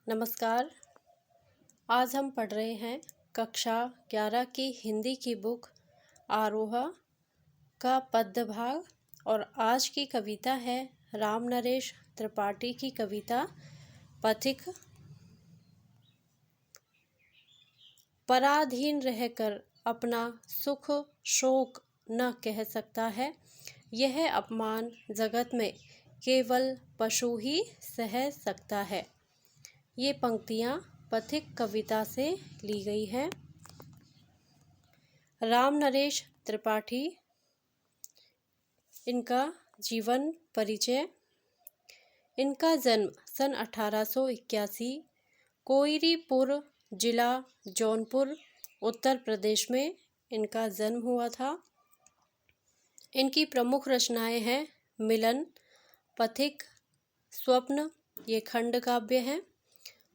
नमस्कार। आज हम पढ़ रहे हैं कक्षा 11 की हिंदी की बुक आरोहा का पद्य भाग। और आज की कविता है राम नरेश त्रिपाठी की कविता पथिक। पराधीन रहकर अपना सुख शोक न कह सकता है, यह अपमान जगत में केवल पशु ही सह सकता है। ये पंक्तियाँ पथिक कविता से ली गई हैं। राम नरेश त्रिपाठी, इनका जीवन परिचय। इनका जन्म सन 1881 कोइरीपुर जिला जौनपुर उत्तर प्रदेश में इनका जन्म हुआ था। इनकी प्रमुख रचनाएं हैं मिलन, पथिक, स्वप्न, ये खंड काव्य हैं।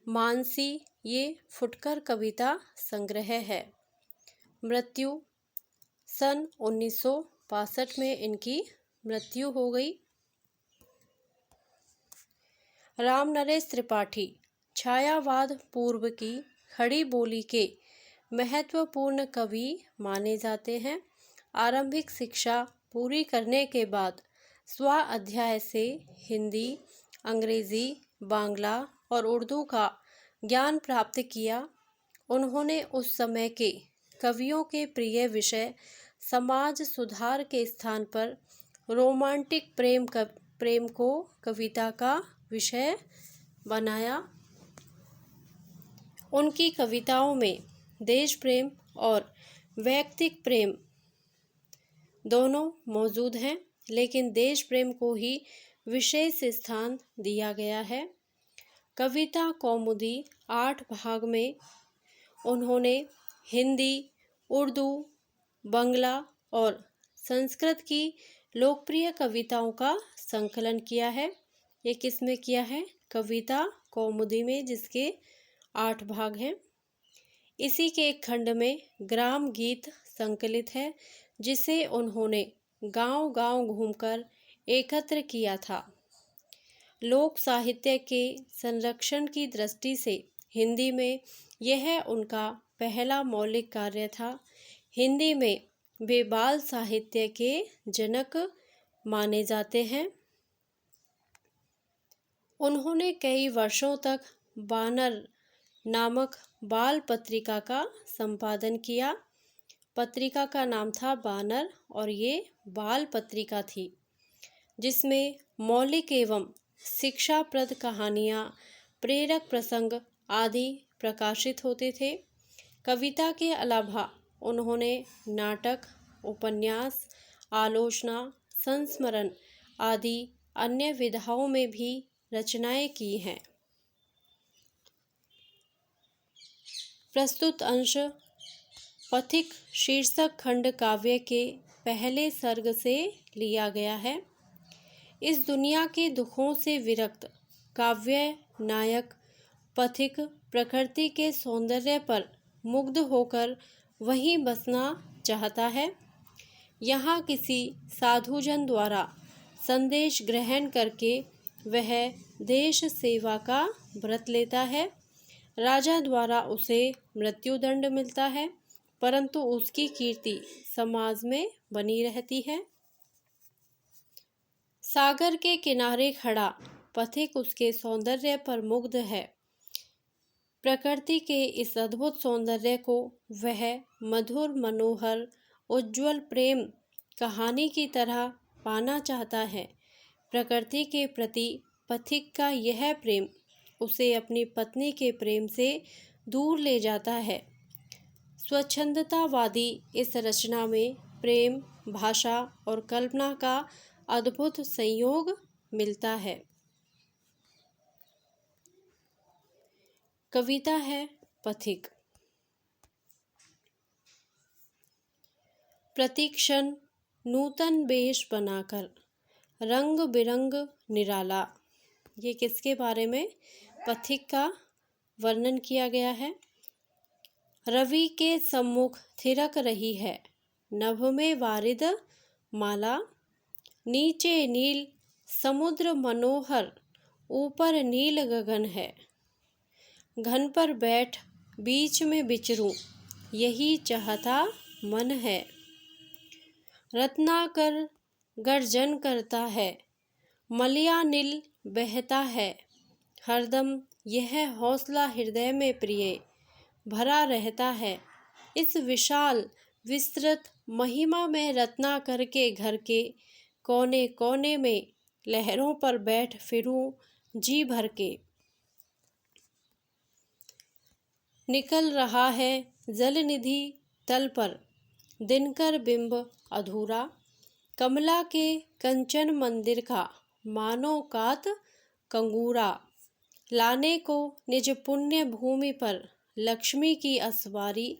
मानसी, ये फुटकर कविता संग्रह है। मृत्यु सन 1962 में इनकी मृत्यु हो गई। राम नरेश त्रिपाठी छायावाद पूर्व की खड़ी बोली के महत्वपूर्ण कवि माने जाते हैं। आरंभिक शिक्षा पूरी करने के बाद स्वाध्याय से हिंदी, अंग्रेजी, बांग्ला और उर्दू का ज्ञान प्राप्त किया। उन्होंने उस समय के कवियों के प्रिय विषय समाज सुधार के स्थान पर रोमांटिक प्रेम को कविता का विषय बनाया। उनकी कविताओं में देश प्रेम और वैयक्तिक प्रेम दोनों मौजूद हैं, लेकिन देश प्रेम को ही विशेष स्थान दिया गया है। कविता कौमुदी 8 भाग में उन्होंने हिंदी, उर्दू, बांग्ला और संस्कृत की लोकप्रिय कविताओं का संकलन किया है। ये किस में किया है? कविता कौमुदी में, जिसके 8 भाग हैं। इसी के एक खंड में ग्राम गीत संकलित है, जिसे उन्होंने गांव-गांव घूमकर एकत्र किया था। लोक साहित्य के संरक्षण की दृष्टि से हिंदी में यह उनका पहला मौलिक कार्य था। हिंदी में वे बाल साहित्य के जनक माने जाते हैं। उन्होंने कई वर्षों तक बानर नामक बाल पत्रिका का संपादन किया। पत्रिका का नाम था बानर और ये बाल पत्रिका थी, जिसमें मौलिक एवं शिक्षाप्रद कहानियाँ, प्रेरक प्रसंग आदि प्रकाशित होते थे। कविता के अलावा उन्होंने नाटक, उपन्यास, आलोचना, संस्मरण आदि अन्य विधाओं में भी रचनाएं की हैं। प्रस्तुत अंश पथिक शीर्षक खंड काव्य के पहले सर्ग से लिया गया है। इस दुनिया के दुखों से विरक्त काव्य नायक पथिक प्रकृति के सौंदर्य पर मुग्ध होकर वहीं बसना चाहता है। यहाँ किसी साधुजन द्वारा संदेश ग्रहण करके वह देश सेवा का व्रत लेता है। राजा द्वारा उसे मृत्युदंड मिलता है, परंतु उसकी कीर्ति समाज में बनी रहती है। सागर के किनारे खड़ा पथिक उसके सौंदर्य पर मुग्ध है। प्रकृति के इस अद्भुत सौंदर्य को वह मधुर, मनोहर, उज्ज्वल प्रेम कहानी की तरह पाना चाहता है। प्रकृति के प्रति पथिक का यह प्रेम उसे अपनी पत्नी के प्रेम से दूर ले जाता है। स्वच्छंदतावादी इस रचना में प्रेम, भाषा और कल्पना का अद्भुत संयोग मिलता है। कविता है पथिक। प्रतिक्षण नूतन वेश बनाकर रंग बिरंग निराला। ये किसके बारे में? पथिक का वर्णन किया गया है। रवि के सम्मुख थिरक रही है नभ में वारिद माला। नीचे नील समुद्र मनोहर, ऊपर नील गगन है। घन पर बैठ बीच में विचरूं, यही चाहता मन है। रत्नाकर गर्जन करता है, मलयानिल बहता है, हरदम यह हौसला हृदय में प्रिय भरा रहता है। इस विशाल विस्तृत महिमा में रत्नाकर के घर के कोने कोने में लहरों पर बैठ फिरूं जी भर के। निकल रहा है जलनिधि तल पर दिनकर बिंब अधूरा, कमला के कंचन मंदिर का मानो कात कंगूरा। लाने को निज पुण्य भूमि पर लक्ष्मी की असवारी,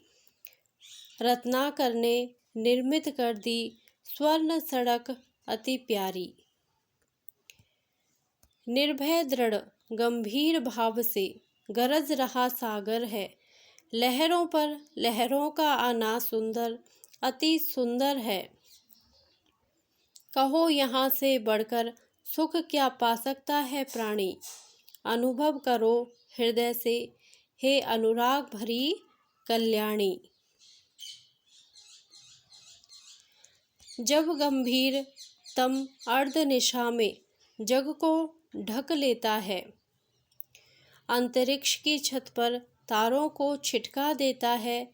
रत्नाकर ने निर्मित कर दी स्वर्ण सड़क अति प्यारी। निर्भय दृढ़ गंभीर भाव से गरज रहा सागर है, लहरों पर लहरों का आना सुंदर अति सुंदर है। कहो यहाँ से बढ़कर सुख क्या पा सकता है प्राणी, अनुभव करो हृदय से हे अनुराग भरी कल्याणी। जब गंभीर तम अर्ध निशा में जग को ढक लेता है, अंतरिक्ष की छत पर तारों को छिटका देता है,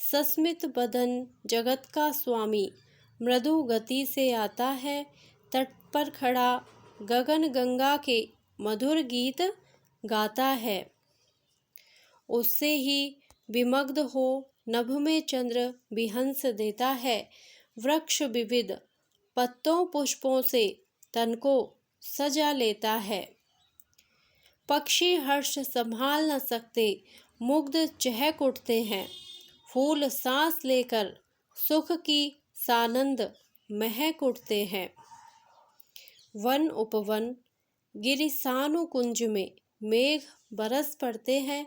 सस्मित बदन जगत का स्वामी मृदु गति से आता है। तट पर खड़ा गगन गंगा के मधुर गीत गाता है, उससे ही विमग्ध हो नभ में चंद्र विहंस देता है। वृक्ष विविध पत्तों पुष्पों से तन को सजा लेता है, पक्षी हर्ष संभाल न सकते मुग्ध चहक उठते हैं। फूल सांस लेकर सुख की सानंद महक उठते हैं। वन उपवन गिरिसानु कुंज में मेघ बरस पड़ते हैं,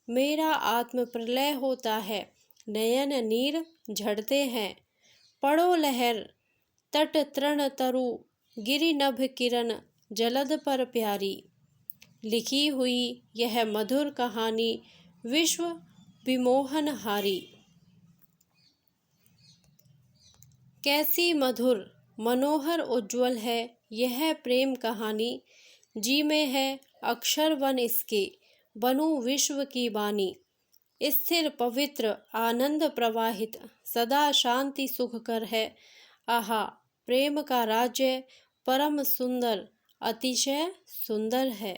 मेरा आत्म प्रलय होता है, नयन नीर झड़ते हैं। पड़ो लहर तट तृण तरु गिरि नभ किरण जलद पर प्यारी, लिखी हुई यह मधुर कहानी विश्व विमोहनहारी। कैसी मधुर मनोहर उज्ज्वल है यह प्रेम कहानी, जी में है अक्षर वन इसके बनूं विश्व की बानी। स्थिर पवित्र आनंद प्रवाहित सदा शांति सुख कर है, आहा प्रेम का राज्य परम सुंदर अतिशय सुंदर है।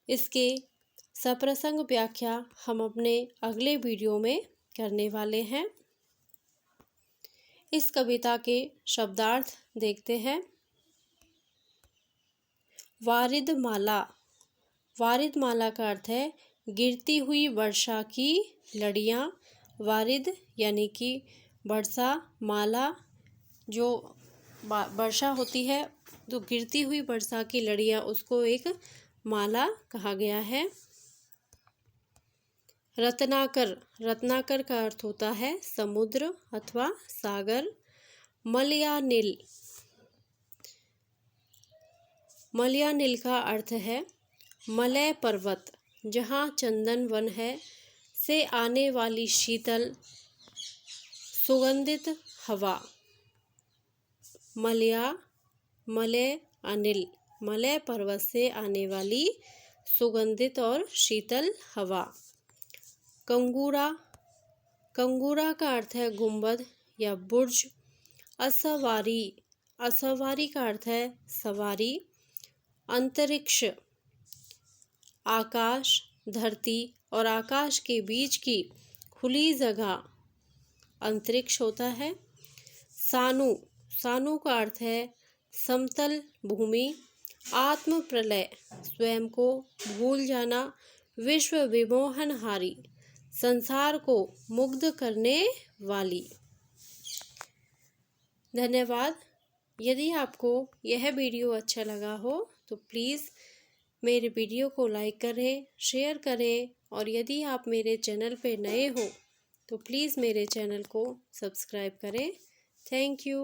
इसके सप्रसंग व्याख्या हम अपने अगले वीडियो में करने वाले हैं। इस कविता के शब्दार्थ देखते हैं। वारिद माला। वारिद माला का अर्थ है गिरती हुई वर्षा की लड़ियाँ। वारिद यानी कि वर्षा, माला जो वर्षा होती है तो गिरती हुई वर्षा की लड़ियाँ, उसको एक माला कहा गया है। रत्नाकर। रत्नाकर का अर्थ होता है समुद्र अथवा सागर। मलयानिल। मलयानिल का अर्थ है मलय पर्वत, जहाँ चंदन वन है, से आने वाली शीतल सुगंधित हवा। मलय अनिल, मलय पर्वत से आने वाली सुगंधित और शीतल हवा। कंगूरा। कंगूरा का अर्थ है गुंबद या बुर्ज। असवारी। असवारी का अर्थ है सवारी। अंतरिक्ष। आकाश, धरती और आकाश के बीच की खुली जगह अंतरिक्ष होता है। सानु। सानु का अर्थ है समतल भूमि। आत्म प्रलय, स्वयं को भूल जाना। विश्व विमोहनहारी, संसार को मुग्ध करने वाली। धन्यवाद। यदि आपको यह वीडियो अच्छा लगा हो तो प्लीज़ मेरे वीडियो को लाइक करें, शेयर करें, और यदि आप मेरे चैनल पे नए हो तो प्लीज़ मेरे चैनल को सब्सक्राइब करें। Thank you.